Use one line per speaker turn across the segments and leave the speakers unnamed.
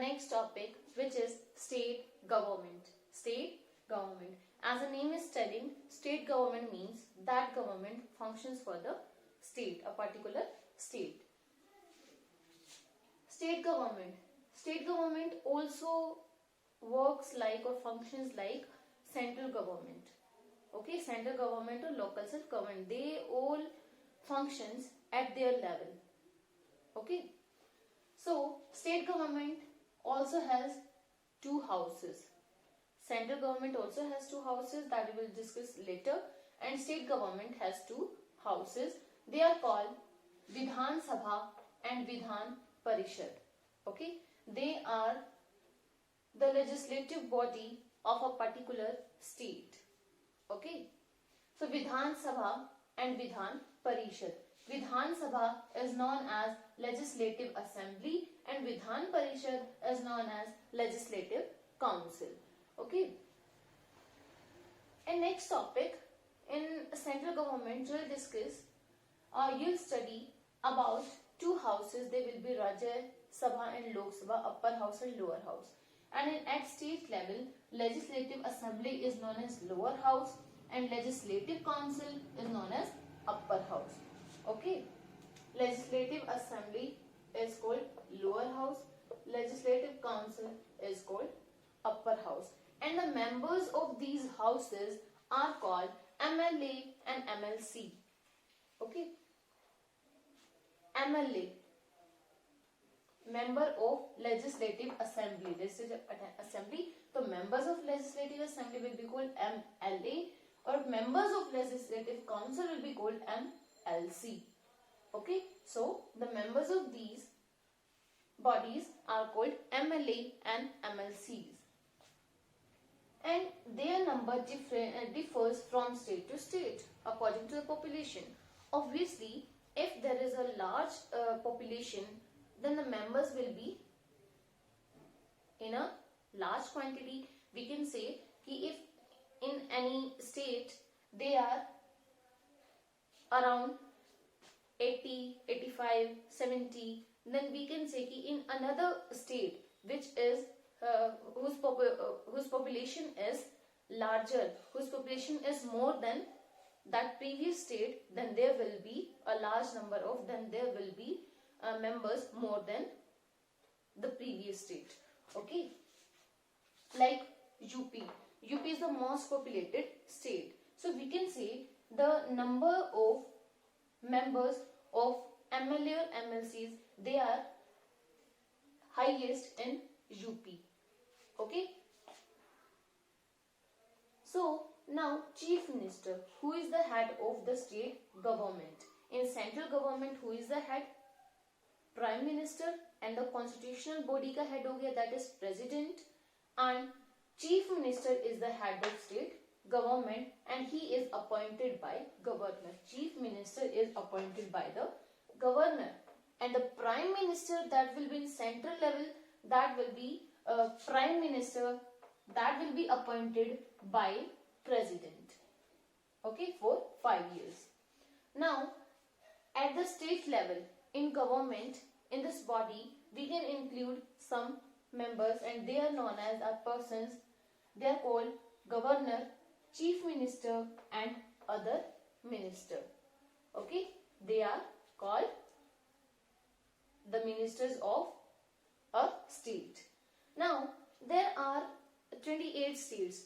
next topic, which is state government. State government. As the name is telling, state government means that government functions for the state, a particular state. State government. State government also works like or functions like central government. Okay, central government or local self-government, they all functions at their level. Okay, so state government also has two houses. Central government also has two houses that we will discuss later, and state government has two houses. They are called Vidhan Sabha and Vidhan Parishad. Okay, they are the legislative body of a particular state. Okay, so Vidhan Sabha and Vidhan Parishad. Vidhan Sabha is known as Legislative Assembly and Vidhan Parishad is known as Legislative Council. Okay. And next topic, in central government, we'll discuss or you'll study about two houses. They will be Rajya Sabha and Lok Sabha, upper house and lower house. And at state level, Legislative Assembly is known as lower house and Legislative Council is known as upper house. Okay, Legislative Assembly is called lower house, Legislative Council is called upper house, and the members of these houses are called MLA and MLC. Okay, MLA, member of Legislative Assembly. So members of Legislative Assembly will be called MLA, or members of Legislative Council will be called MLC. Okay, so the members of these bodies are called MLA and MLCs, and their number differs from state to state according to the population. Obviously, if there is a large population, then the members will be in a large quantity. We can say कि if in any state they are around 80, 85, 70, then we can say कि in another state which is whose population is larger, whose population is more than that previous state, then there will be a large number of, then there will be members more than the previous state. Okay, like UP. UP is the most populated state. So we can say the number of members of MLA or MLCs, they are highest in UP. Okay. So now Chief Minister, who is the head of the state government? In central government, who is the head? Prime Minister, and the constitutional body का head हो गया, that is President, and Chief Minister is the head of state government and he is appointed by governor. Chief Minister is appointed by the governor, and the Prime Minister, that will be in central level, that will be Prime Minister, that will be appointed by President. Okay, for 5 years. Now, at the state level, in government, in this body, we can include some members and they are known as persons. They are called governor, chief minister and other minister. Okay, they are called the ministers of a state. Now, there are 28 states,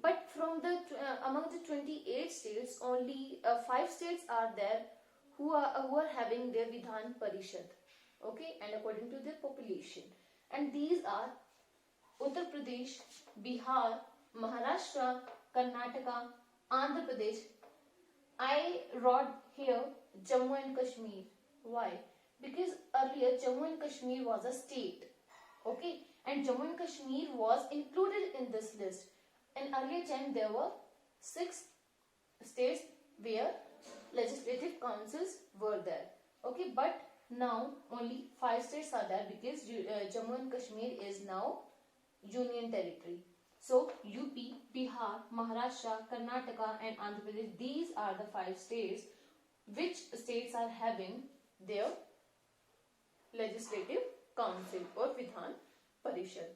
but from the among the 28 states, only 5 states are there who are having their Vidhan Parishad. Okay, and according to their population, and these are Uttar Pradesh, Bihar, Maharashtra, Karnataka, Andhra Pradesh. I wrote here Jammu and Kashmir. Why? Because earlier Jammu and Kashmir was a state. Okay, and Jammu and Kashmir was included in this list. In earlier time there were 6 states where legislative councils were there. Okay, but now only 5 states are there because Jammu and Kashmir is now union territory. So UP, Bihar, Maharashtra, Karnataka and Andhra Pradesh, these are the 5 states. Which states are having their legislative council or Vidhan Parishad.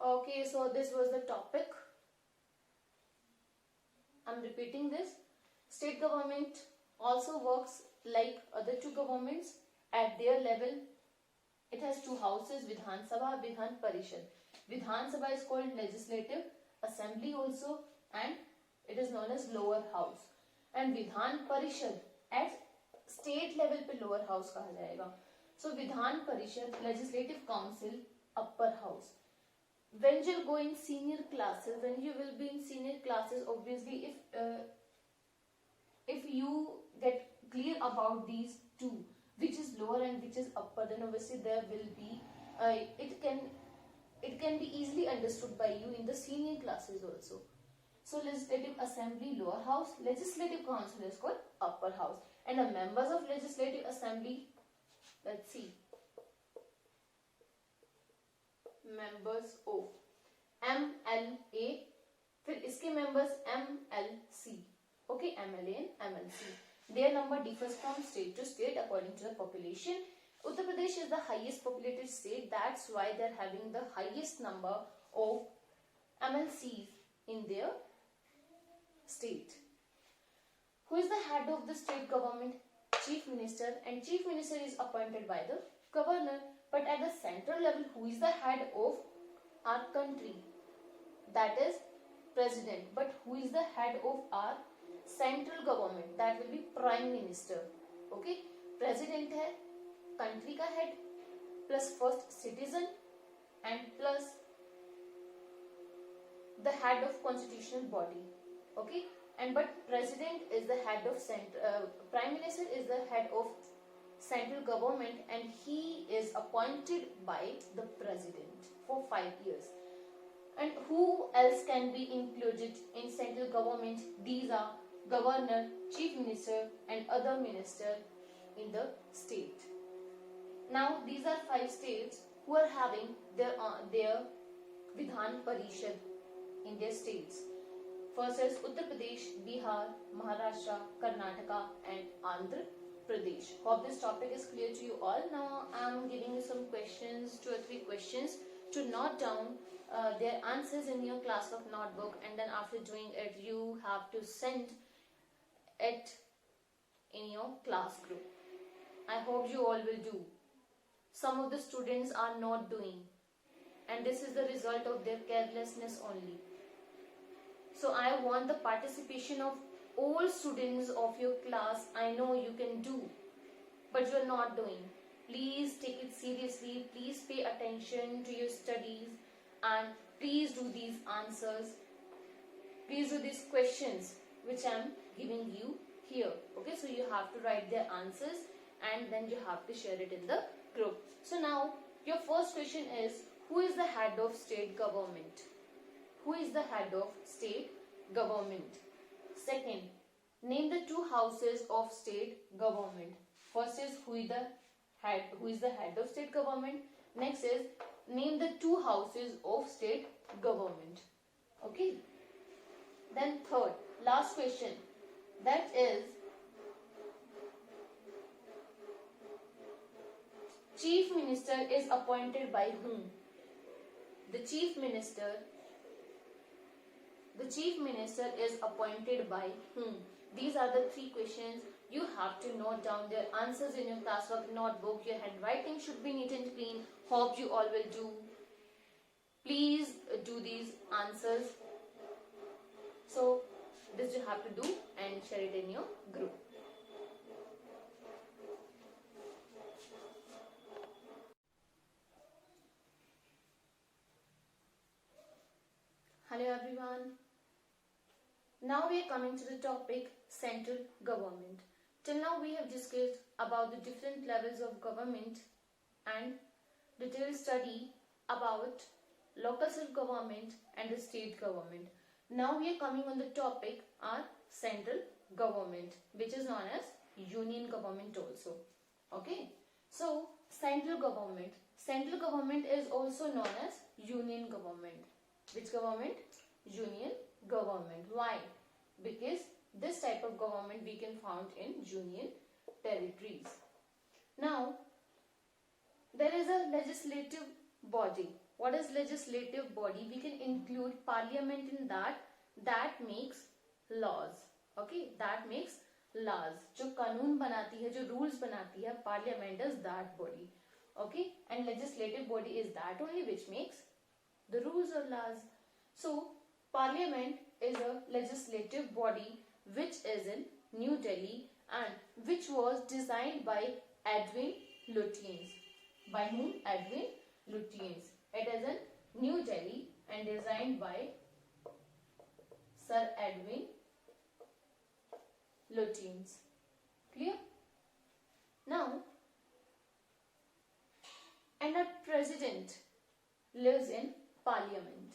Okay, so this was the topic. I'm repeating this. State government also works like other two governments at their level. It has two houses, Vidhan Sabha, Vidhan Parishad. Vidhan Sabha is called Legislative Assembly also, and it is known as lower house. And Vidhan Parishad at state level पे lower house कहा जाएगा. So Vidhan Parishad, Legislative Council, upper house. When you go in senior classes, when you will be in senior classes, obviously if you get clear about these two, which is lower and which is upper, then obviously there will be it can be easily understood by you in the senior classes also. So Legislative Assembly, lower house, Legislative Council is called upper house, and the members of Legislative Assembly, let's see, members of MLA, फिर इसके members MLC, okay, MLA and MLC. Their number differs from state to state according to the population. Uttar Pradesh is the highest populated state. That's why they're having the highest number of MLCs in their state. Who is the head of the state government? Chief Minister, and Chief Minister is appointed by the governor. But at the central level, who is the head of our country? That is President. But who is the head of our central government? That will be Prime Minister. Okay, President है country का head plus first citizen and plus the head of constitutional body. Okay, and but President is the head of Prime Minister is the head of central government, and he is appointed by the President for 5 years. And who else can be included in central government? These are Governor, Chief Minister, and other minister in the state. Now these are 5 states who are having their Vidhan Parishad in their states. First is Uttar Pradesh, Bihar, Maharashtra, Karnataka, and Andhra Pradesh. Hope this topic is clear to you all. Now I am giving you some questions, 2 or 3 questions to note down their answers in your classwork notebook, and then after doing it you have to send it in your class group. I hope you all will do. Some of the students are not doing, and this is the result of their carelessness only. So I want the participation of all students of your class. I know you can do, but you are not doing. Please take it seriously. Please pay attention to your studies, and please do these answers. Please do these questions which I am giving you here. Okay, so you have to write their answers and then you have to share it in the group. So now your first question is, who is the head of state government? Who is the head of state government? Second, name the 2 houses of state government. First is who is the head of state government. Next is name the 2 houses of state government. Okay. Then third, last question, that is, Chief Minister is appointed by whom? The Chief Minister is appointed by whom? These are the 3 questions. You have to note down their answers in your classwork notebook. Your handwriting should be neat and clean. Hope you all will do. Please do these answers. So this you have to do and share it in your group. Hello everyone. Now we are coming to the topic central government. Till now we have discussed about the different levels of government and detailed study about local self-government and the state government. Now we are coming on the topic our central government, which is known as union government also. Okay. So central government. Central government is also known as union government. Which government? Union government. Why? Because this type of government we can found in union territories. Now there is a legislative body. What is legislative body? We can include parliament in that. That makes laws. Okay, that makes laws. जो कानून बनाती है, जो rules बनाती है, parliament is that body. Okay, and legislative body is that only which makes the rules or laws. So parliament is a legislative body which is in New Delhi and which was designed by Edwin Lutyens. By whom? Edwin Lutyens. It is in New Delhi and designed by Sir Edwin Lutyens. Clear? Now, and a president lives in parliament.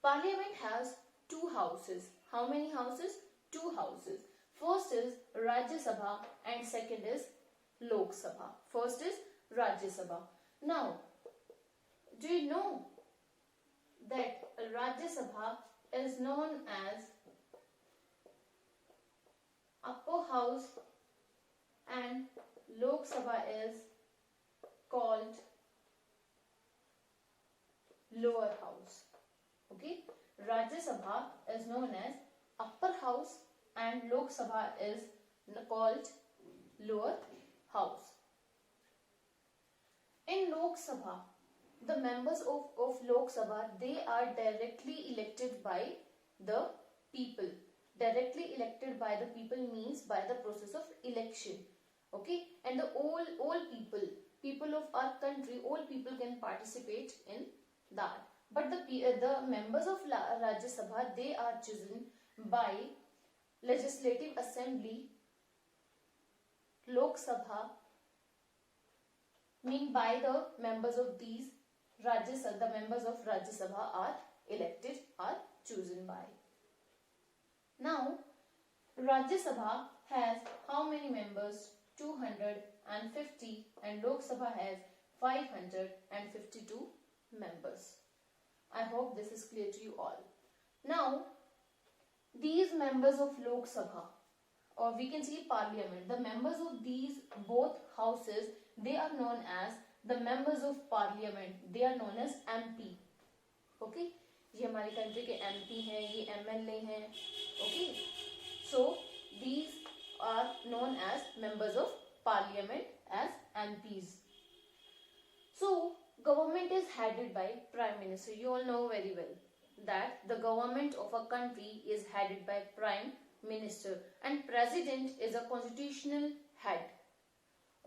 Parliament has two houses. How many houses? Two houses. First is Rajya Sabha and second is Lok Sabha. First is Rajya Sabha. Now, do you know that Rajya Sabha is known as upper house and Lok Sabha is called lower house. Okay, Rajya Sabha is known as upper house and Lok Sabha is called lower house. In Lok Sabha, the members of Lok Sabha, they are directly elected by the people. Directly elected by the people means by the process of election. Okay, and the all people of our country, all people can participate in that. But the members of Rajya Sabha, they are chosen by Legislative Assembly. Lok Sabha mean by the members of these the members of Rajya Sabha are elected, are chosen by. Now, Rajya Sabha has how many members? 250 and Lok Sabha has 552 members. I hope this is clear to you all. Now, these members of Lok Sabha, or we can say parliament, the members of these both houses, they are known as the members of parliament. They are known as MP. Okay, ये हमारी country के MP हैं, ये MLA हैं. Okay, so these are known as members of parliament as MPs. So government is headed by Prime Minister. You all know very well that the government of a country is headed by Prime Minister and President is a constitutional head.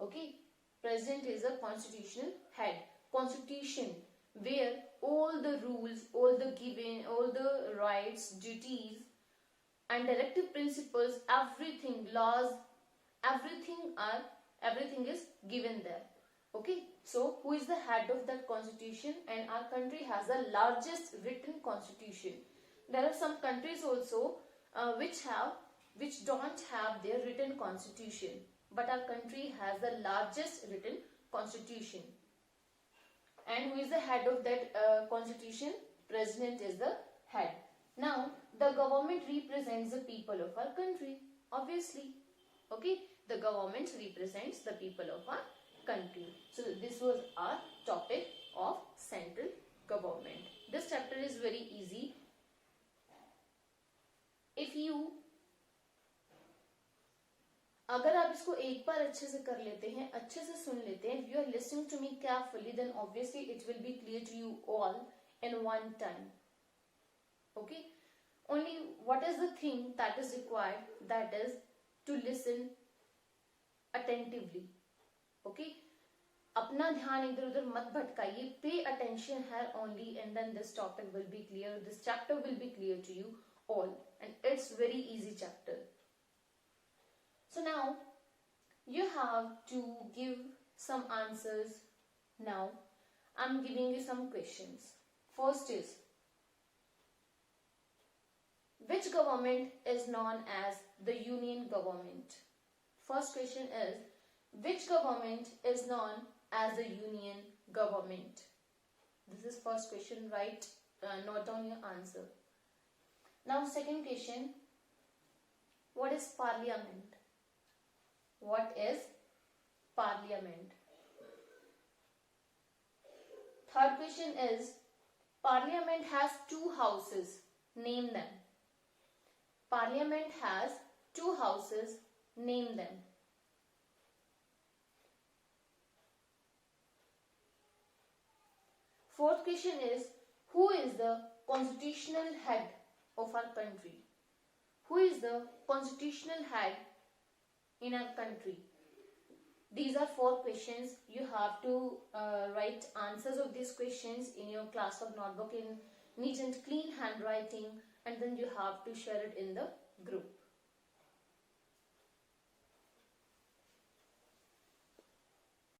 Okay, President is a constitutional head. Constitution, where all the rules, all the rights, duties and directive principles, everything, laws, everything is given there. Okay, so who is the head of that constitution? And our country has the largest written constitution. There are some countries also which don't have their written constitution, but our country has the largest written constitution. And who is the head of that constitution? President is the head. Now, the government represents the people of our country, obviously. Okay, the government represents the people of our country. So this was our topic of central government. This chapter is very easy. अगर आप इसको एक बार अच्छे से कर लेते हैं, अच्छे से सुन लेते हैं, if you are listening to me carefully, then obviously it will be clear to you all in one time. Okay, only what is the thing that is required, that is to listen attentively. Okay, अपना ध्यान इधर उधर मत भटकाइए. Pay attention here only and then this topic will be clear. This chapter will be clear to you all and it's very easy chapter. So now you have to give some answers. Now I'm giving you some questions. First is, which government is known as the union government? First question is, which government is known as the union government? This is first question, right? Note down your answer. Now second question, what is parliament? What is parliament? Third question is, Parliament has two houses. Name them. Parliament has two houses. Name them. Fourth question is, who is the constitutional head of our country? Who is the constitutional head in our country? These are 4 questions. You have to write answers of these questions in your class work notebook in neat and clean handwriting, and then you have to share it in the group.